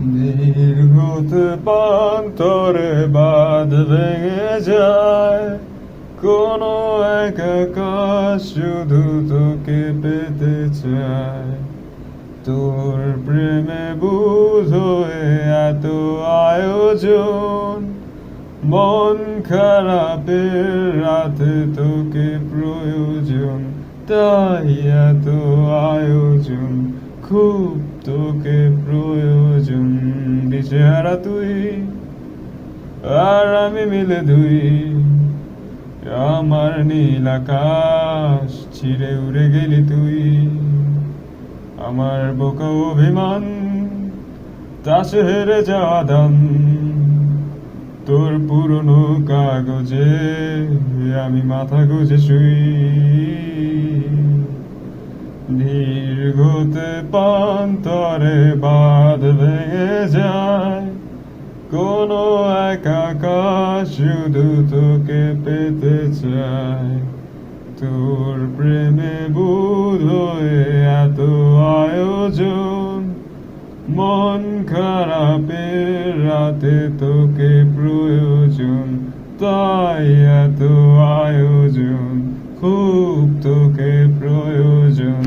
দীর্ঘতে প্রান্তরে বাঁধ ভেঙে যায়, কোনো এক আকাশ শুধু তোকে পেতে চায়। তোর প্রেমে বুঝ হয়ে এত আয়োজন, মন খারাপের রাতে তোকে প্রয়োজন, তাই এত আয়োজন, খুব তোকে প্রয়োজন। দিশেহারা তুই আর আমি মিলে দুই, আমার নীল আকাশ ছিঁড়ে উড়ে গেলি তুই। আমার বোকা অভিমান তাসে হেরে যাওয়া দান, তোর পুরনো কাগজে আমি মাথা গুজে শুই। দীর্ঘতে প্রান্তরে বাঁধ ভেঙে যায়, কোনো এক আকাশ শুধু তোকে পেতে চায়। তোর প্রেমে বুধ হয়ে এত আয়োজন, মন খারাপের রাতে তোকে প্রয়োজন, তাই এত আয়োজন, খুব তোকে প্রয়োজন।